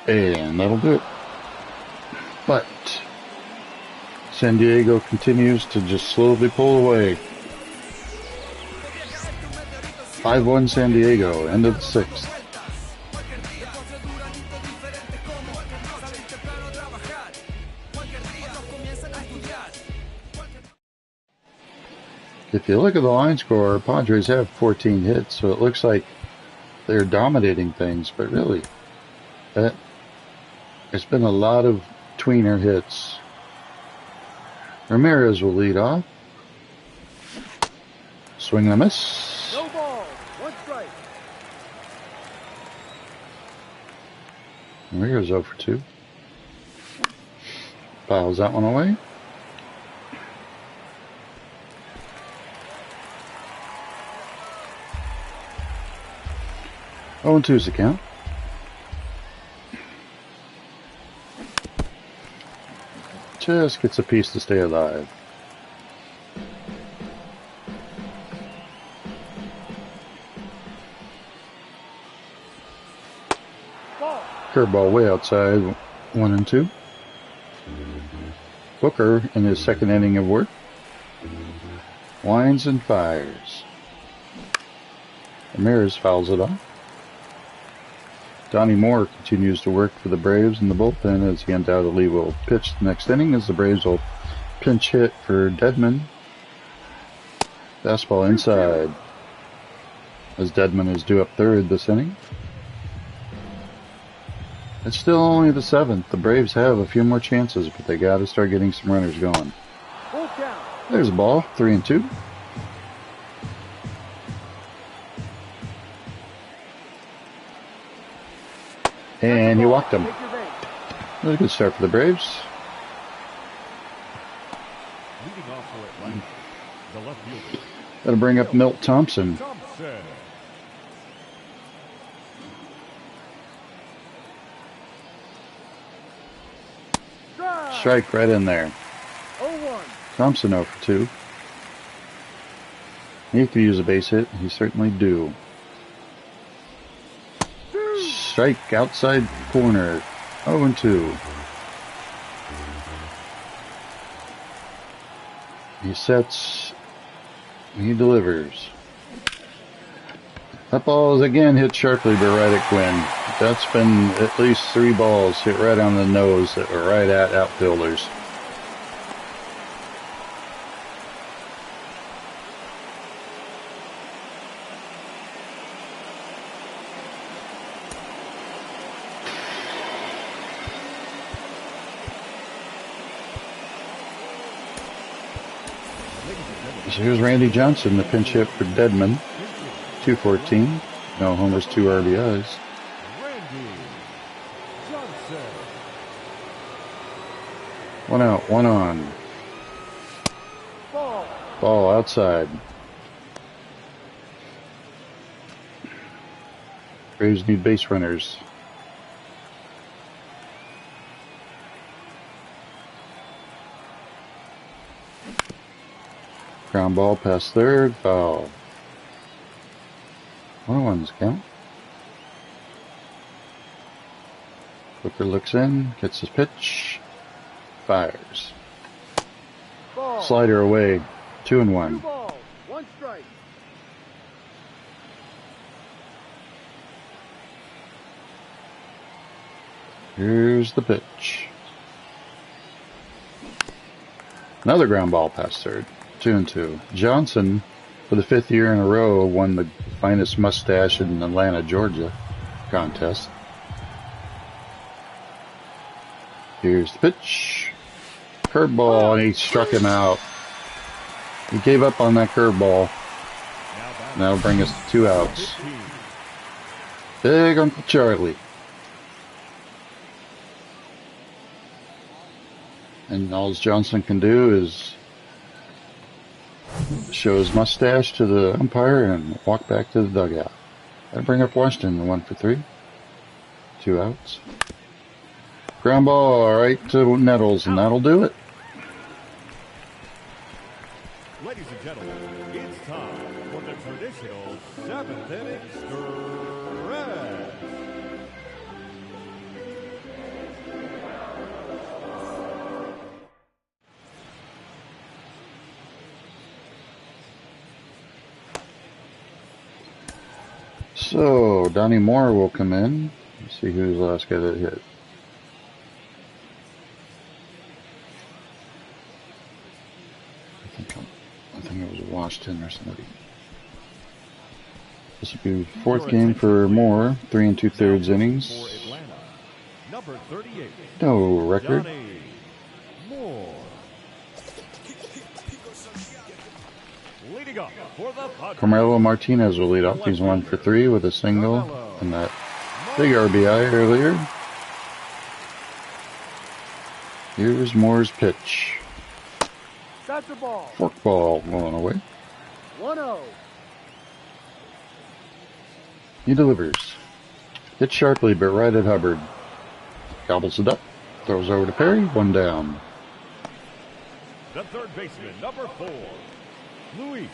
A: And that'll do it. But San Diego continues to just slowly pull away. 5-1 San Diego. End of the 6th. if you look at the line score, Padres have 14 hits, so it looks like they're dominating things, but really, it's been a lot of tweener hits. Ramirez will lead off. Swing and a miss.
C: No ball. One strike.
A: Ramirez 0 for 2. Fouls that one away. Oh, and 2's the count. Just gets a piece to stay alive.
C: Ball.
A: Curveball way outside, 1 and 2. Booker in his second inning of work. Winds and fires. Ramirez fouls it off. Donnie Moore continues to work for the Braves in the bullpen as he undoubtedly will pitch the next inning as the Braves will pinch hit for Dedman. Fastball inside as Dedman is due up third this inning. It's still only the 7th. The Braves have a few more chances, but they got to start getting some runners going.
C: Full count.
A: There's a ball, 3 and 2. And he walked him.
C: Take your base.
A: That was a good start for the Braves.
B: Leading off for Atlanta, the left fielder,
A: That'll bring up Milt Thompson.
B: Thompson.
C: Strike.
A: Strike right in there.
C: 0-1.
A: Thompson 0 for 2. He could use a base hit. He certainly do. Strike outside corner. 0 and 2. He sets. He delivers. That ball is again hit sharply, but right at Quinn. That's been at least 3 balls hit right on the nose that were right at outfielders. So here's Randy Johnson, the pinch hit for Dedman. 214. No homers, 2 RBIs.
B: Randy Johnson.
A: 1 out, 1 on.
C: Ball.
A: Ball outside. Braves need base runners. Ground ball past third, foul. 1-1's count. Booker looks in, gets his pitch, fires.
C: Ball.
A: Slider away, 2 and
C: 2
A: 1.
C: balls. 1 strike.
A: Here's the pitch. Another ground ball past third, 2 and 2. Johnson, for the 5th year in a row, won the finest mustache in Atlanta, Georgia contest. Here's the pitch. Curveball, and he struck him out. He gave up on that curveball. And that'll bring us to 2 outs. Big Uncle Charlie. And all Johnson can do is show his mustache to the umpire and walk back to the dugout. That'll bring up Washington, 1 for 3. 2 outs. Ground ball right to Nettles, and that'll do it.
B: Ladies and gentlemen, it's time for the traditional 7th inning stretch.
A: So, Donnie Moore will come in. Let's see who's the last guy that hit. I think it was Washington or somebody. This will be fourth game for Moore. 3 2/3 innings.
B: For Atlanta, number 38,
A: No record.
B: Johnny Moore. Leading up for the Padres,
A: Carmelo Martinez will lead off. He's 1 for 3 with a single and that big RBI earlier. Here's Moore's pitch.
C: That's the ball.
A: Forkball going away.
C: 1-0.
A: He delivers. Hits sharply, but right at Hubbard. Gobbles it up. Throws over to Perry. 1 down.
B: the third baseman, number 4, Luis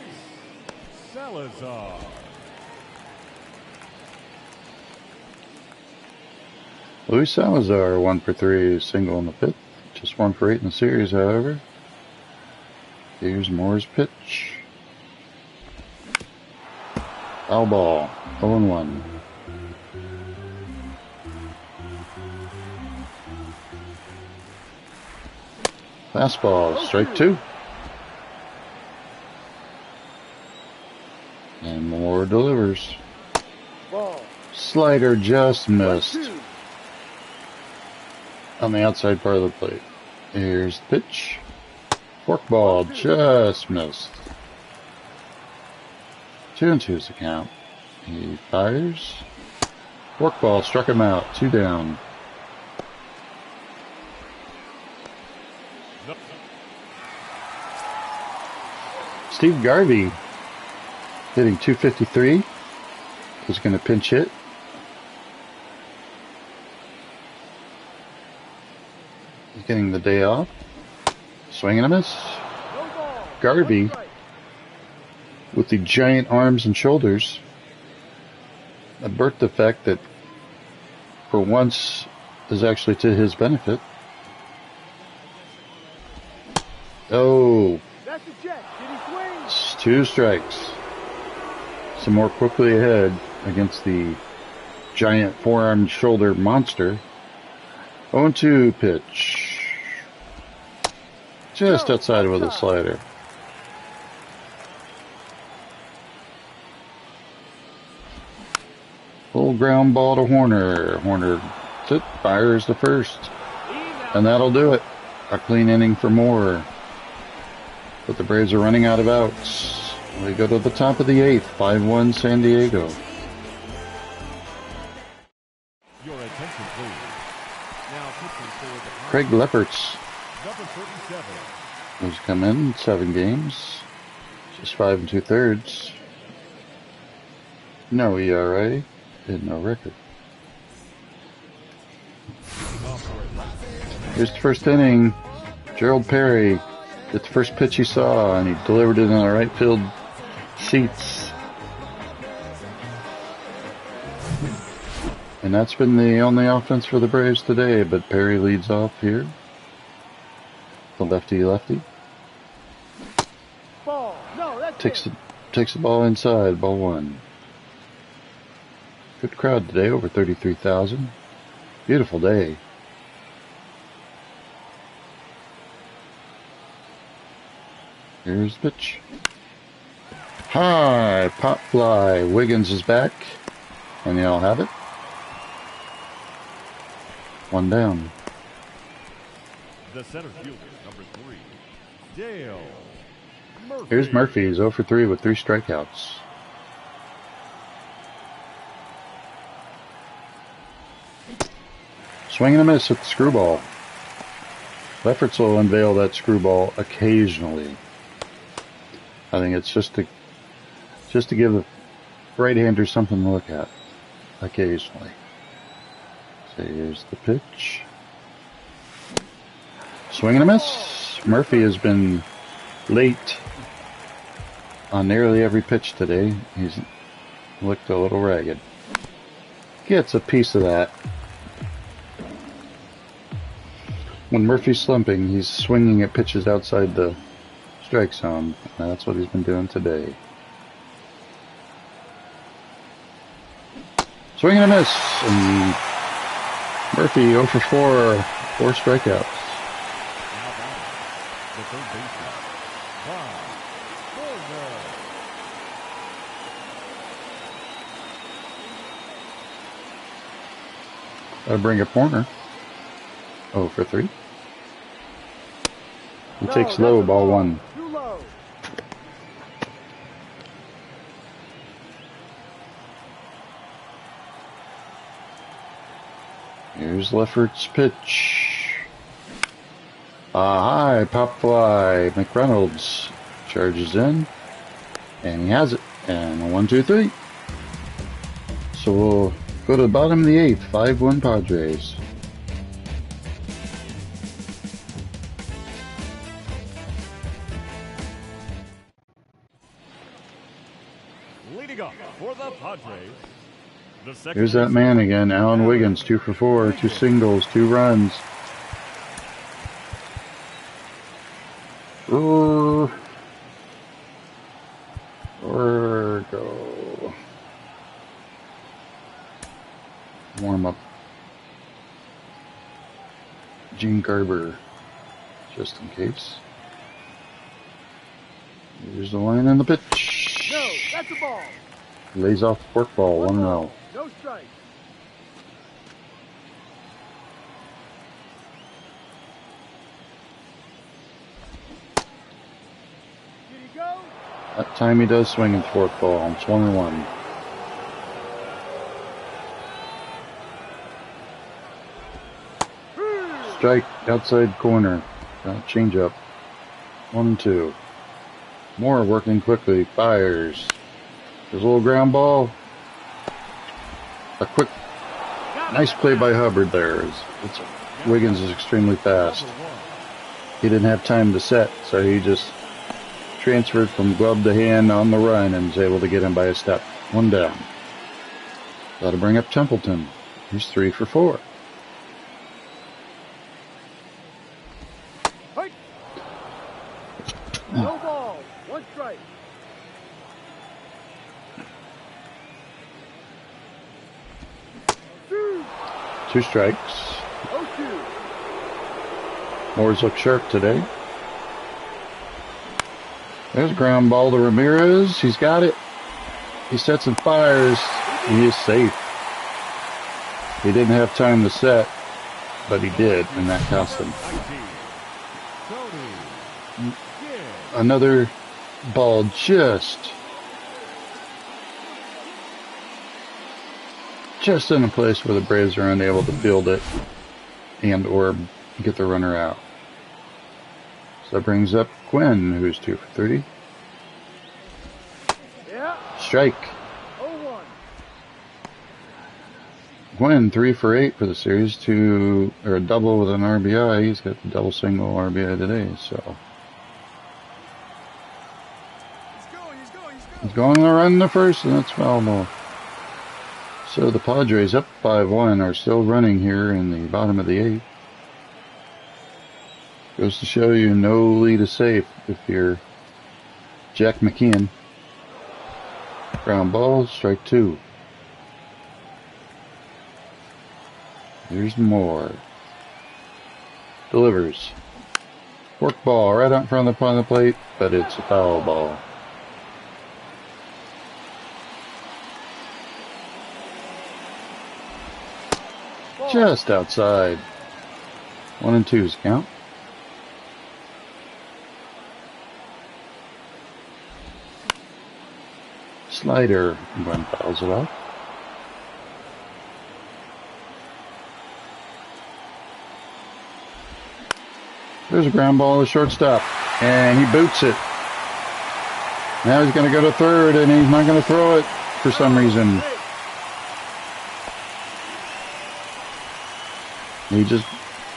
B: Salazar.
A: Luis Salazar, 1 for 3, single in the 5th. Just 1 for 8 in the series, however. Here's Moore's pitch. Foul ball, 0-1. Fastball, strike 2. And Moore delivers.
C: Ball.
A: Slider just missed
C: 1-2.
A: on the outside part of the plate. Here's the pitch. Forkball just missed. 2-2 is the count. He fires. Forkball struck him out. 2 down. Steve Garvey hitting .253 is going to pinch hit. He's getting the day off. Swing and a miss.
C: No ball.
A: Garvey,
C: 1 strike.
A: with the giant arms and shoulders, a birth defect that for once is actually to his benefit. Oh,
C: That's a jet. Did he swing?
A: it's 2 strikes. Some more quickly ahead against the giant forearm shoulder monster. 0-2 pitch. Just outside with a slider. Little ground ball to Horner. Horner fires the first. And that'll do it. A clean inning for Moore. But the Braves are running out of outs. We go to the top of the 8th. 5-1 San Diego.
B: Your attention, please. Now pitching for the Padres,
A: Craig Leppertz,
B: number 37,
A: who's come in 7 games. Just 5 2/3. No ERA and no record. Here's the first inning. Gerald Perry hit the first pitch he saw, and he delivered it in the right field seats. And that's been the only offense for the Braves today, but Perry leads off here. The lefty.
C: Ball. No, that's
A: Takes
C: it.
A: the ball inside, ball 1. Good crowd today, over 33,000. Beautiful day. Here's the pitch. High, pop fly. Wiggins is back, and they'll have it. 1 down.
B: the center fielder, number 3, Dale Murphy.
A: Here's Murphy. He's 0 for 3 with 3 strikeouts. Swing and a miss at the screwball. Lefferts will unveil that screwball occasionally. I think it's just to give the right-hander something to look at occasionally. So here's the pitch. Swing and a miss. Murphy has been late on nearly every pitch today. He's looked a little ragged. Gets a piece of that. When Murphy's slumping, he's swinging at pitches outside the strike zone. And that's what he's been doing today. Swing and a miss. And Murphy 0 for 4, 4 strikeouts.
B: Now batting, the third baseman, Bob Gardner.
A: That'll bring a corner. Oh, for 3. He takes low, ball 1.
C: Too low.
A: Here's Lefferts' pitch. High pop fly. McReynolds charges in, and he has it. And a 1-2-3. So we'll go to the bottom of the 8th. 5-1 Padres.
B: Leading up for the Padres.
A: Here's that man again, Alan Wiggins, 2 for 4, 2 singles, 2 runs. Or go. Warm up. Gene Garber, just in case. Here's the line and the pitch.
C: No, that's a ball.
A: Lays off the fork ball, 1-0.
C: No strike. Did he go?
A: That time he does swing at the fork ball. It's 1-1. Strike outside corner. Change up. 1-2. Moore working quickly. Fires. There's a little ground ball. A quick, nice play by Hubbard there. Wiggins is extremely fast. He didn't have time to set, so he just transferred from glove to hand on the run and was able to get him by a step. 1 down. That'll bring up Templeton. He's 3 for 4.
C: Hey. No ball. 1 strike.
A: Two strikes.
C: 0-2.
A: Moore's look sharp today. There's a ground ball to Ramirez. He's got it. He sets and fires. He is safe. He didn't have time to set, but he did, and that cost him. Another ball just in a place where the Braves are unable to field it and or get the runner out. So that brings up Quinn, who's 2 for 30.
C: Yeah.
A: Strike.
C: 0-1.
A: Quinn 3 for 8 for the series, a double with an RBI. He's got the double single RBI today, so he's going to run the first, and that's foul ball. So the Padres, up 5-1, are still running here in the bottom of the 8th. Goes to show you no lead is safe if you're Jack McKeon. Ground ball, strike 2. There's Moore. Delivers. Fork ball right out in front of the plate, but it's a foul ball. Just outside. 1 and 2's count. Slider. Glenn fouls it off. There's a ground ball to shortstop, and he boots it. Now he's going to go to third, and he's not going to throw it for some reason.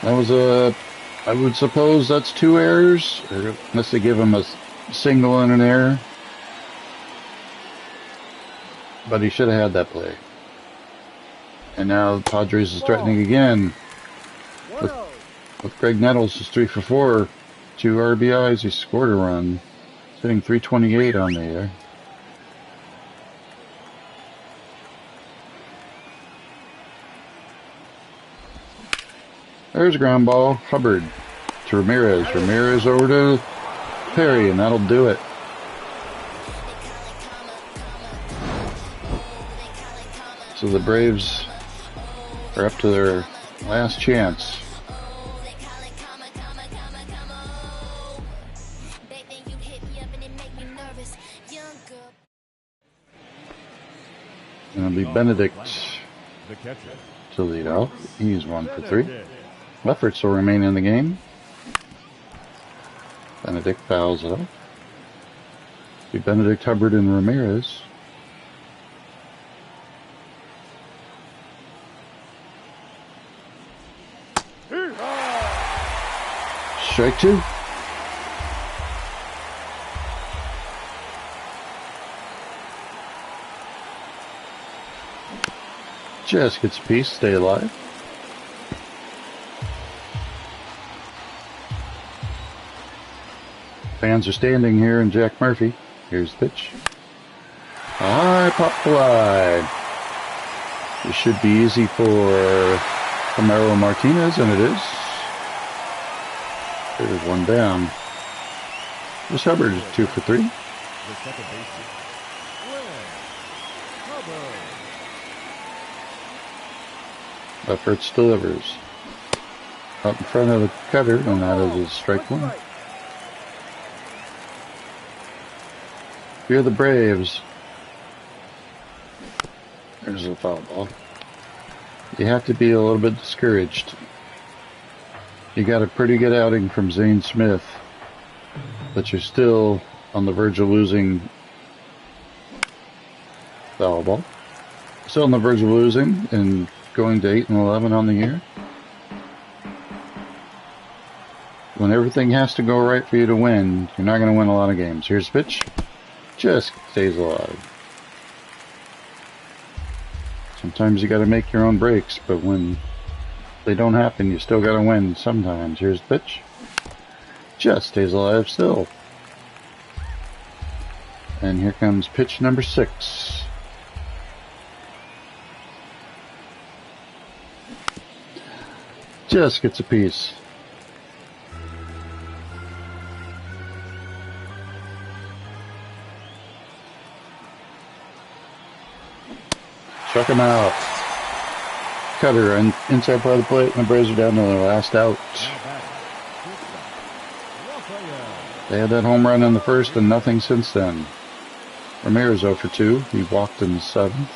A: I would suppose that's 2 errors, unless they give him a single and an error. But he should have had that play. And now the Padres is threatening again. With Greg Nettles is 3 for 4, 2 RBIs, he scored a run. He's hitting 328 on the air. There's a ground ball. Hubbard to Ramirez. Ramirez over to Perry, and that'll do it. So the Braves are up to their last chance. It'll be Benedict
B: The catcher.
A: to lead out. He's 1 for 3. Lefferts will remain in the game. Benedict fouls it up. Be Benedict, Hubbard, and Ramirez. Strike 2. Just gets a piece, stay alive. Fans are standing here in Jack Murphy. Here's the pitch. High pop fly. This should be easy for Camaro Martinez, and it is. There's one down. This Hubbard is 2 for 3.
B: The second baseman. Hubbard.
A: Lefferts delivers. Up in front of the cutter, and that is a strike 1. Here are the Braves. There's a foul ball. You have to be a little bit discouraged. You got a pretty good outing from Zane Smith, but you're still on the verge of losing. Foul ball. Still on the verge of losing and going to 8-11 on the year. When everything has to go right for you to win, you're not going to win a lot of games. Here's the pitch. Just stays alive. Sometimes you got to make your own breaks, but when they don't happen, you still got to win sometimes. Here's the pitch. Just stays alive still. And here comes pitch number 6. Just gets a piece. Chuck him out. Cutter and inside part of the plate, and the Braves are down to their last out. They had that home run in the first and nothing since then. Ramirez 0 for 2. He walked in the 7th.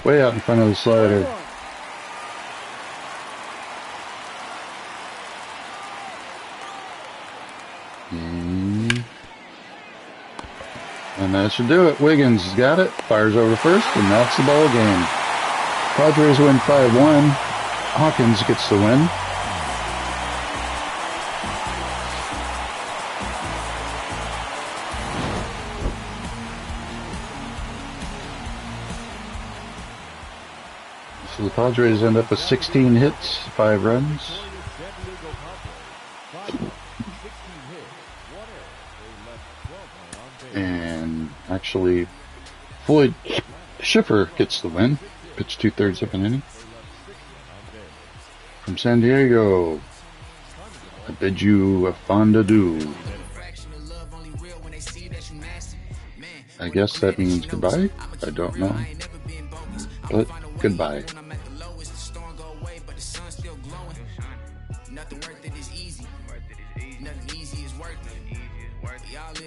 A: Way out in front of the slider. And that should do it. Wiggins has got it. Fires over first, and that's the ball game. Padres win 5-1. Hawkins gets the win. So the Padres end up with 16 hits, 5 runs. And actually, Floyd Schiffer gets the win. Pitched 2/3 of an inning. From San Diego, I bid you a fond adieu. I guess that means goodbye. I don't know. But goodbye.